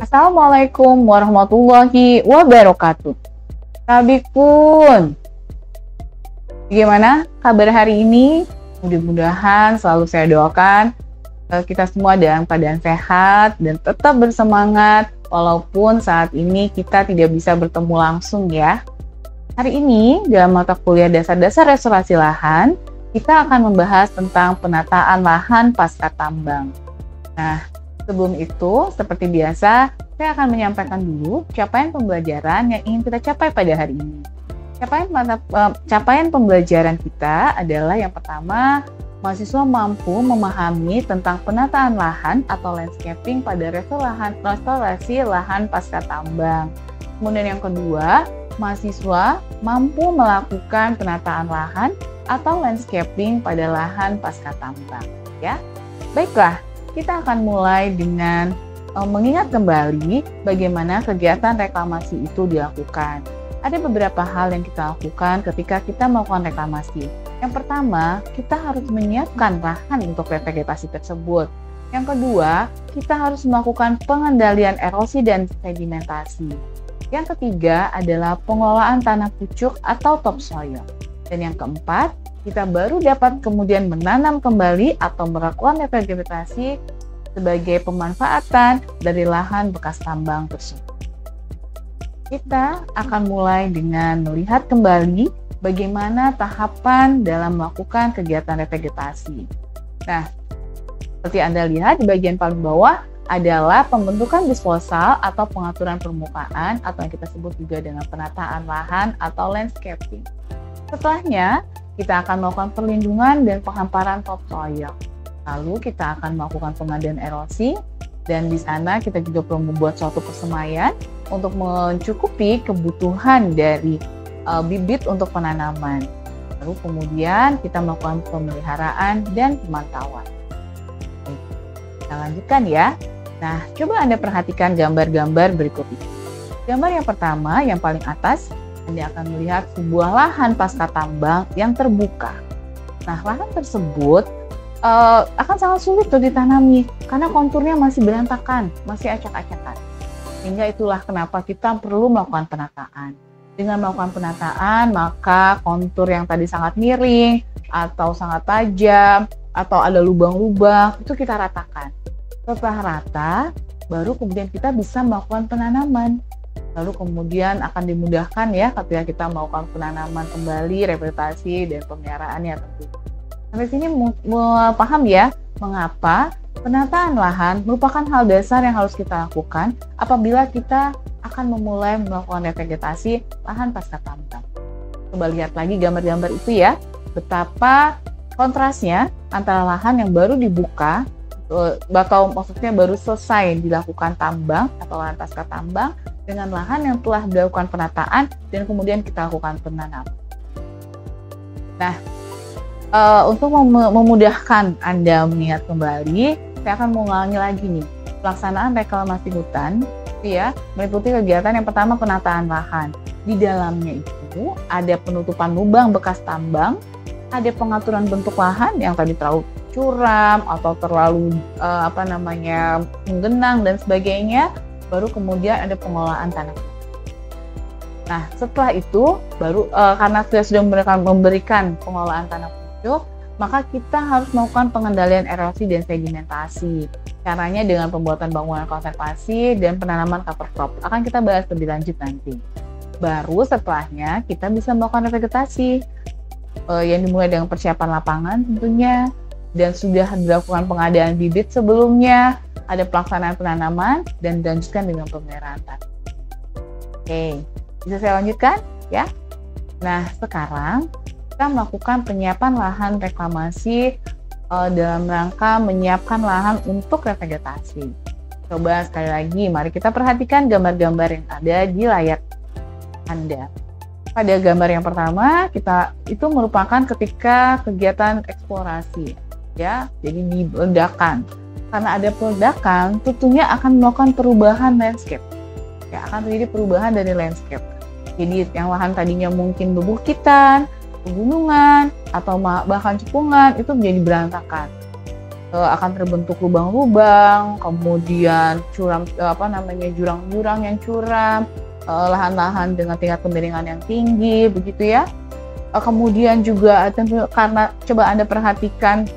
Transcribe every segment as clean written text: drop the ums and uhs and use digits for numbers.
Assalamualaikum warahmatullahi wabarakatuh. Kabikun, bagaimana kabar hari ini? Mudah-mudahan selalu saya doakan kita semua dalam keadaan sehat dan tetap bersemangat walaupun saat ini kita tidak bisa bertemu langsung ya. Hari ini dalam mata kuliah dasar-dasar restorasi lahan, kita akan membahas tentang penataan lahan pasca tambang. Nah, sebelum itu, seperti biasa, saya akan menyampaikan dulu capaian pembelajaran yang ingin kita capai pada hari ini. Capaian pembelajaran kita adalah yang pertama, mahasiswa mampu memahami tentang penataan lahan atau landscaping pada restorasi lahan pasca tambang. Kemudian yang kedua, mahasiswa mampu melakukan penataan lahan atau landscaping pada lahan pasca tambang. Ya, baiklah. Kita akan mulai dengan mengingat kembali bagaimana kegiatan reklamasi itu dilakukan. Ada beberapa hal yang kita lakukan ketika kita melakukan reklamasi. Yang pertama, kita harus menyiapkan lahan untuk revegetasi tersebut. Yang kedua, kita harus melakukan pengendalian erosi dan sedimentasi. Yang ketiga adalah pengelolaan tanah pucuk atau topsoil. Dan yang keempat, kita baru dapat kemudian menanam kembali atau melakukan revegetasi sebagai pemanfaatan dari lahan bekas tambang tersebut. Kita akan mulai dengan melihat kembali bagaimana tahapan dalam melakukan kegiatan revegetasi. Nah, seperti Anda lihat di bagian paling bawah adalah pembentukan disposal atau pengaturan permukaan atau yang kita sebut juga dengan penataan lahan atau landscaping. Setelahnya, kita akan melakukan perlindungan dan penghamparan topsoil. Lalu kita akan melakukan pengendalian erosi dan di sana kita juga perlu membuat suatu persemaian untuk mencukupi kebutuhan dari bibit untuk penanaman. Lalu kemudian kita melakukan pemeliharaan dan pemantauan. Kita lanjutkan ya. Nah, coba Anda perhatikan gambar-gambar berikut ini. Gambar yang pertama, yang paling atas, Anda akan melihat sebuah lahan pasca tambang yang terbuka. Nah, lahan tersebut akan sangat sulit untuk ditanami karena konturnya masih berantakan, masih acak-acakan. Sehingga itulah kenapa kita perlu melakukan penataan. Dengan melakukan penataan, maka kontur yang tadi sangat miring atau sangat tajam atau ada lubang-lubang itu kita ratakan. Setelah rata, baru kemudian kita bisa melakukan penanaman. Lalu kemudian akan dimudahkan ya ketika kita melakukan penanaman kembali, revegetasi, dan pemeliharaannya tentu. Sampai sini paham ya mengapa penataan lahan merupakan hal dasar yang harus kita lakukan apabila kita akan memulai melakukan revegetasi lahan pasca tambang. Coba lihat lagi gambar-gambar itu ya, betapa kontrasnya antara lahan yang baru dibuka atau maksudnya baru selesai dilakukan tambang atau lahan pasca tambang dengan lahan yang telah dilakukan penataan dan kemudian kita lakukan penanaman. Nah, untuk memudahkan Anda mengingat kembali, saya akan mengulangi lagi nih. Pelaksanaan reklamasi hutan ya, meliputi kegiatan yang pertama penataan lahan. Di dalamnya itu ada penutupan lubang bekas tambang, ada pengaturan bentuk lahan yang tadi terlalu curam atau terlalu menggenang dan sebagainya. Baru kemudian ada pengelolaan tanah. Nah, setelah itu baru karena kita sudah memberikan pengelolaan tanah pucuk, maka kita harus melakukan pengendalian erosi dan sedimentasi. Caranya dengan pembuatan bangunan konservasi dan penanaman cover crop. Akan kita bahas lebih lanjut nanti. Baru setelahnya kita bisa melakukan revegetasi yang dimulai dengan persiapan lapangan tentunya, dan sudah dilakukan pengadaan bibit sebelumnya, ada pelaksanaan penanaman, dan dilanjutkan dengan pemeliharaan tanah. Oke, bisa saya lanjutkan ya? Nah, sekarang kita melakukan penyiapan lahan reklamasi dalam rangka menyiapkan lahan untuk revegetasi. Coba sekali lagi, mari kita perhatikan gambar-gambar yang ada di layar Anda. Pada gambar yang pertama, itu merupakan ketika kegiatan eksplorasi, ya, jadi di ledakan. Karena ada peledakan, tentunya akan melakukan perubahan landscape. Ya, akan terjadi perubahan dari landscape. Jadi yang lahan tadinya mungkin bebukitan, pegunungan, atau bahkan cekungan, itu menjadi berantakan. akan terbentuk lubang-lubang, kemudian jurang-jurang yang curam, lahan-lahan dengan tingkat kemiringan yang tinggi, begitu ya. Kemudian juga tentu karena coba Anda perhatikan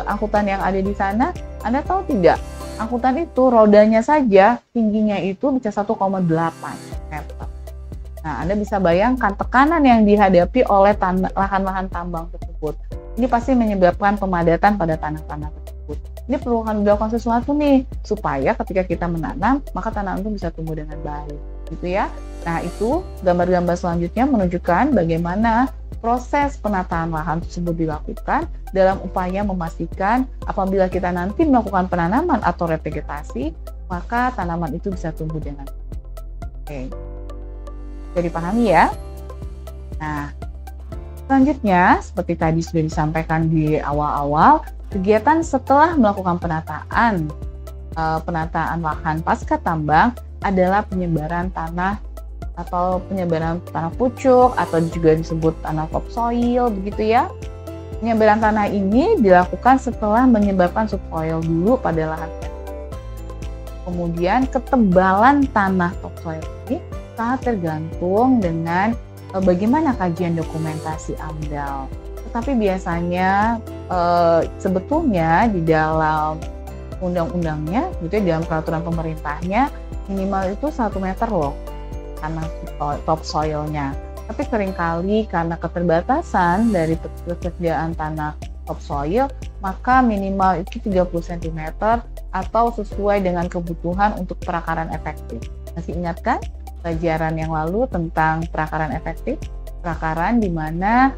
angkutan yang ada di sana, Anda tahu tidak? Angkutan itu rodanya saja tingginya itu bisa 1,8 meter. Nah, Anda bisa bayangkan tekanan yang dihadapi oleh lahan-lahan tambang tersebut. Ini pasti menyebabkan pemadatan pada tanah-tanah tersebut. Ini perlu dilakukan sesuatu nih, supaya ketika kita menanam, maka tanaman itu bisa tumbuh dengan baik, gitu ya. Nah, itu gambar-gambar selanjutnya menunjukkan bagaimana proses penataan lahan tersebut dilakukan dalam upaya memastikan apabila kita nanti melakukan penanaman atau revegetasi, maka tanaman itu bisa tumbuh dengan baik. Jadi dipahami ya. Nah, selanjutnya seperti tadi sudah disampaikan di awal-awal, kegiatan setelah melakukan penataan lahan pasca tambang adalah penyebaran tanah atau penyebaran tanah pucuk atau juga disebut tanah topsoil, begitu ya. Penyebaran tanah ini dilakukan setelah menyebarkan subsoil dulu pada lahan. Kemudian ketebalan tanah topsoil ini sangat tergantung dengan bagaimana kajian dokumentasi AMDAL. Tetapi biasanya sebetulnya di dalam undang-undangnya, gitu ya, dalam peraturan pemerintahnya minimal itu 1 meter loh tanah topsoilnya. Tapi seringkali karena keterbatasan dari persediaan tanah topsoil, maka minimal itu 30 cm atau sesuai dengan kebutuhan untuk perakaran efektif. Masih ingat kan pelajaran yang lalu tentang perakaran efektif? Perakaran di mana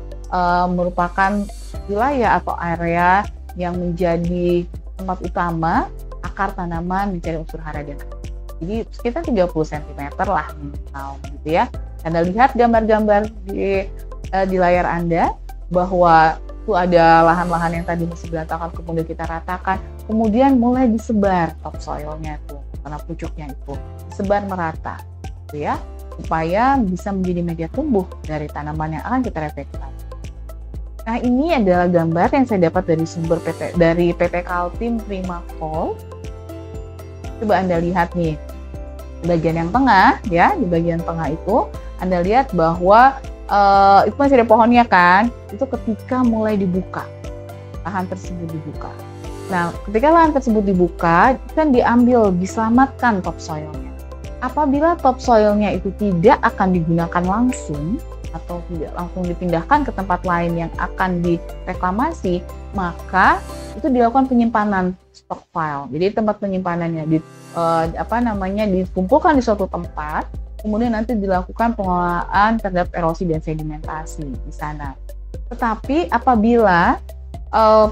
merupakan wilayah atau area yang menjadi tempat utama akar tanaman mencari unsur hara dan akar. Jadi sekitar 30 cm lah minimal, gitu ya. Anda lihat gambar-gambar di layar Anda bahwa itu ada lahan-lahan yang tadi masih berantakan, kemudian kita ratakan, kemudian mulai disebar topsoilnya tuh, tanah pucuknya itu disebar merata, gitu ya, supaya bisa menjadi media tumbuh dari tanaman yang akan kita revegetasi. Nah, ini adalah gambar yang saya dapat dari sumber dari PT Kaltim Primakol. Coba Anda lihat nih, bagian yang tengah ya, di bagian tengah itu Anda lihat bahwa itu masih ada pohonnya kan, itu ketika mulai dibuka, lahan tersebut dibuka. Nah, ketika lahan tersebut dibuka, kan diambil, diselamatkan topsoilnya. Apabila topsoilnya itu tidak akan digunakan langsung atau tidak langsung dipindahkan ke tempat lain yang akan direklamasi, maka itu dilakukan penyimpanan stockpile. Jadi tempat penyimpanannya dikumpulkan di suatu tempat, kemudian nanti dilakukan pengelolaan terhadap erosi dan sedimentasi di sana. Tetapi apabila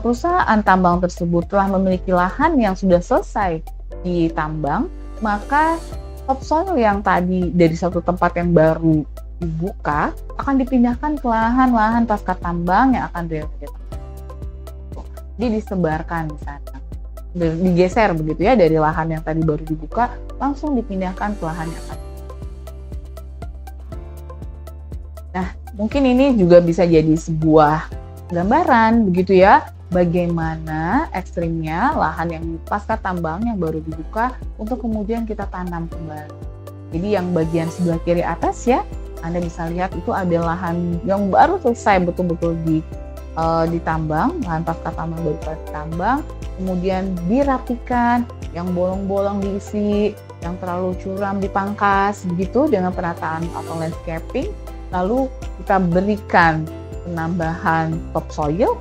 perusahaan tambang tersebut telah memiliki lahan yang sudah selesai ditambang, maka topsoil yang tadi dari satu tempat yang baru dibuka akan dipindahkan ke lahan-lahan pasca tambang yang akan direvegetasi. Jadi disebarkan di sana, digeser begitu ya, dari lahan yang tadi baru dibuka langsung dipindahkan ke lahan yang akan. Nah, mungkin ini juga bisa jadi sebuah gambaran begitu ya, bagaimana ekstrimnya lahan yang pasca tambang yang baru dibuka untuk kemudian kita tanam kembali. Jadi yang bagian sebelah kiri atas ya, Anda bisa lihat itu ada lahan yang baru selesai betul-betul ditambang, lahan pasca tambang baru ditambang, kemudian dirapikan, yang bolong-bolong diisi, yang terlalu curam dipangkas, begitu dengan penataan atau landscaping. Lalu kita berikan penambahan topsoil.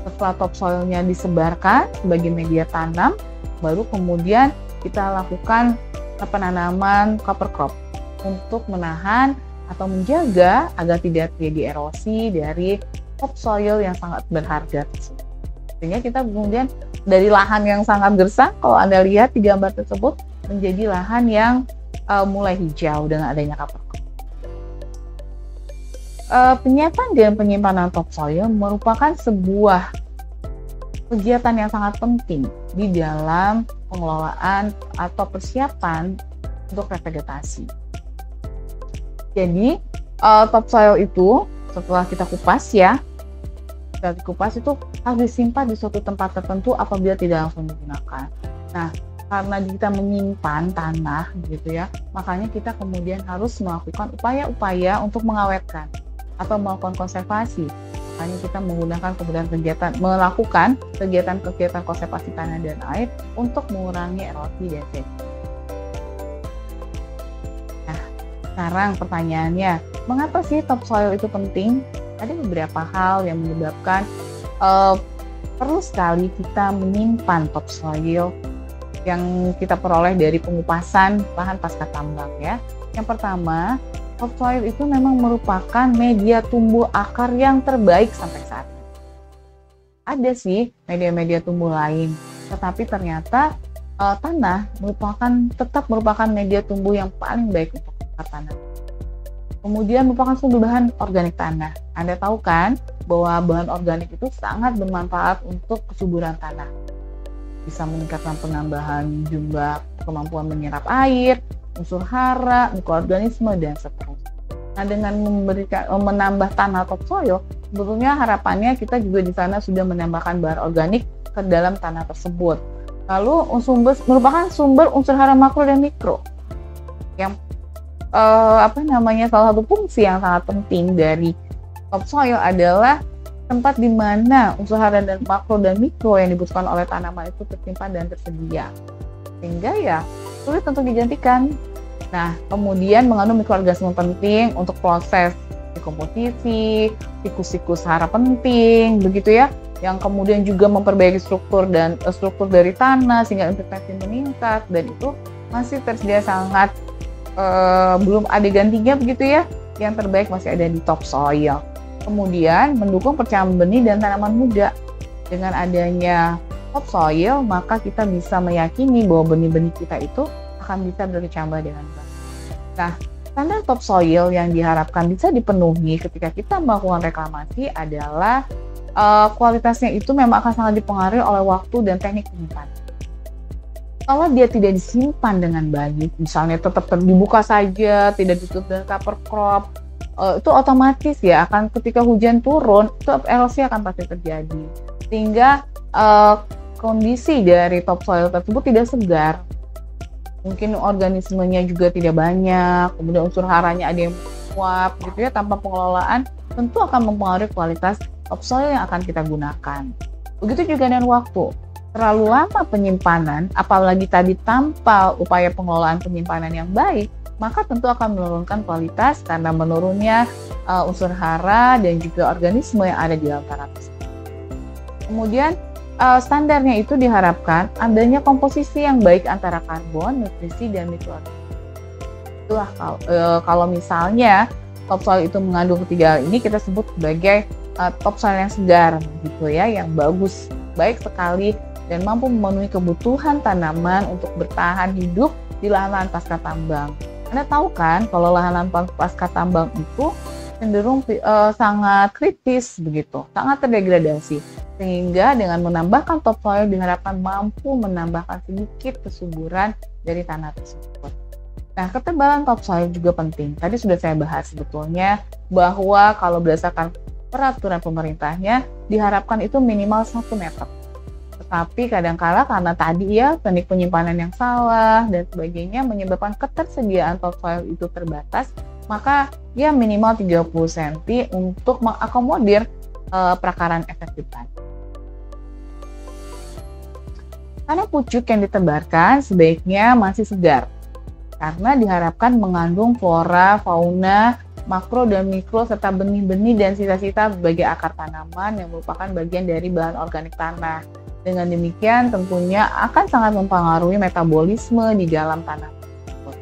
Setelah topsoilnya disebarkan sebagai media tanam, baru kemudian kita lakukan penanaman cover crop untuk menahan atau menjaga agar tidak terjadi erosi dari topsoil yang sangat berharga tersebut. Sehingga kita kemudian dari lahan yang sangat gersang, kalau Anda lihat di gambar tersebut, menjadi lahan yang mulai hijau dengan adanya cover crop. Penyiapan dan penyimpanan topsoil merupakan sebuah kegiatan yang sangat penting di dalam pengelolaan atau persiapan untuk revegetasi. Jadi topsoil itu setelah kita kupas ya, Setelah dikupas itu harus disimpan di suatu tempat tertentu apabila tidak langsung digunakan. Nah, karena kita menyimpan tanah gitu ya, makanya kita kemudian harus melakukan upaya-upaya untuk mengawetkan atau melakukan konservasi. Makanya kita melakukan kegiatan konservasi tanah dan air untuk mengurangi erosi dan sedimen. Nah, sekarang pertanyaannya, mengapa sih topsoil itu penting? Ada beberapa hal yang menyebabkan perlu sekali kita menyimpan topsoil yang kita peroleh dari pengupasan lahan pasca tambang ya. Yang pertama, topsoil itu memang merupakan media tumbuh akar yang terbaik sampai saat ini. Ada sih media-media tumbuh lain, tetapi ternyata tanah tetap merupakan media tumbuh yang paling baik untuk akar tanah. Kemudian merupakan sumber bahan organik tanah. Anda tahu kan bahwa bahan organik itu sangat bermanfaat untuk kesuburan tanah. Bisa meningkatkan penambahan jumlah kemampuan menyerap air, unsur hara, mikroorganisme, dan seterusnya. Nah, dengan menambah tanah topsoil, sebetulnya harapannya kita juga di sana sudah menambahkan bahan organik ke dalam tanah tersebut. Lalu merupakan sumber unsur hara makro dan mikro yang salah satu fungsi yang sangat penting dari topsoil adalah tempat di mana unsur hara dan makro dan mikro yang dibutuhkan oleh tanaman itu tersimpan dan tersedia, sehingga ya sulit untuk digantikan. Nah, kemudian mengandung mikroorganisme penting untuk proses dekomposisi, siklus hara penting, begitu ya, yang kemudian juga memperbaiki struktur dari tanah sehingga efektivitas meningkat, dan itu masih tersedia sangat belum ada gantinya begitu ya. Yang terbaik masih ada di topsoil. Kemudian mendukung perkembangan benih dan tanaman muda. Dengan adanya topsoil, maka kita bisa meyakini bahwa benih-benih kita itu akan bisa berkecambah dengan baik. Nah, standar topsoil yang diharapkan bisa dipenuhi ketika kita melakukan reklamasi adalah kualitasnya itu memang akan sangat dipengaruhi oleh waktu dan teknik penyimpanan. Kalau dia tidak disimpan dengan baik, misalnya tetap dibuka saja, tidak ditutup dengan cover crop, itu otomatis ya akan ketika hujan turun itu erosi akan pasti terjadi, sehingga kondisi dari topsoil tersebut tidak segar, mungkin organismenya juga tidak banyak, kemudian unsur haranya ada yang menguap gitu ya. Tanpa pengelolaan tentu akan mempengaruhi kualitas topsoil yang akan kita gunakan. Begitu juga dengan waktu. Terlalu lama penyimpanan, apalagi tadi tanpa upaya pengelolaan penyimpanan yang baik, maka tentu akan menurunkan kualitas karena menurunnya unsur hara dan juga organisme yang ada di dalam tanah tersebut. Kemudian standarnya itu diharapkan adanya komposisi yang baik antara karbon, nutrisi, dan mikroorganisme. Itulah kalau misalnya topsoil itu mengandung ketiga hal ini, kita sebut sebagai topsoil yang segar, gitu ya, yang bagus, baik sekali dan mampu memenuhi kebutuhan tanaman untuk bertahan hidup di lahan-lahan pasca tambang. Anda tahu kan kalau lahan pasca tambang itu cenderung sangat kritis begitu, sangat terdegradasi. Sehingga dengan menambahkan topsoil diharapkan mampu menambahkan sedikit kesuburan dari tanah tersebut. Nah, ketebalan topsoil juga penting. Tadi sudah saya bahas sebetulnya bahwa kalau berdasarkan peraturan pemerintahnya diharapkan itu minimal 1 meter. Tetapi kadang-kala karena tadi ya teknik penyimpanan yang salah dan sebagainya menyebabkan ketersediaan topsoil itu terbatas, maka ya minimal 30 cm untuk mengakomodir perakaran efektif tadi. Tanah pucuk yang ditebarkan sebaiknya masih segar karena diharapkan mengandung flora, fauna, makro dan mikro serta benih-benih dan sisa-sisa berbagai akar tanaman yang merupakan bagian dari bahan organik tanah. Dengan demikian tentunya akan sangat mempengaruhi metabolisme di dalam tanah tersebut.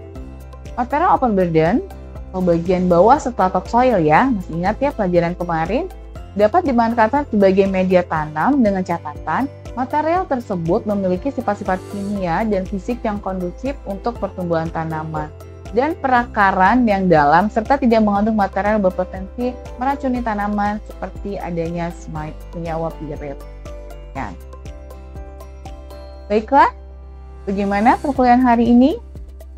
Material open burden atau bagian bawah setelah topsoil ya, masih ingat ya pelajaran kemarin, dapat dimanfaatkan sebagai media tanam dengan catatan material tersebut memiliki sifat-sifat kimia dan fisik yang kondusif untuk pertumbuhan tanaman dan perakaran yang dalam serta tidak mengandung material berpotensi meracuni tanaman seperti adanya senyawa pirit. Ya. Baiklah, bagaimana perkuliahan hari ini?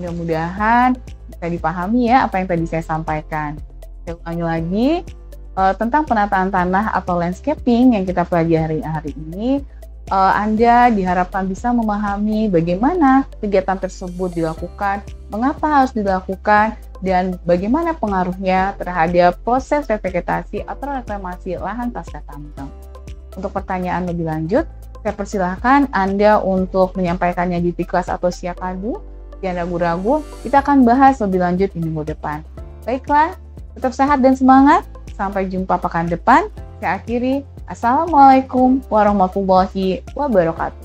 Mudah-mudahan bisa dipahami ya apa yang tadi saya sampaikan. Saya ulangi lagi, tentang penataan tanah atau landscaping yang kita pelajari hari ini, Anda diharapkan bisa memahami bagaimana kegiatan tersebut dilakukan, mengapa harus dilakukan, dan bagaimana pengaruhnya terhadap proses revegetasi atau reklamasi lahan pasca tambang. Untuk pertanyaan lebih lanjut, saya persilahkan Anda untuk menyampaikannya di Tiklas atau Siakadu. Jangan ragu-ragu, kita akan bahas lebih lanjut di minggu depan. Baiklah, tetap sehat dan semangat. Sampai jumpa pekan depan. Saya akhiri. Assalamualaikum warahmatullahi wabarakatuh.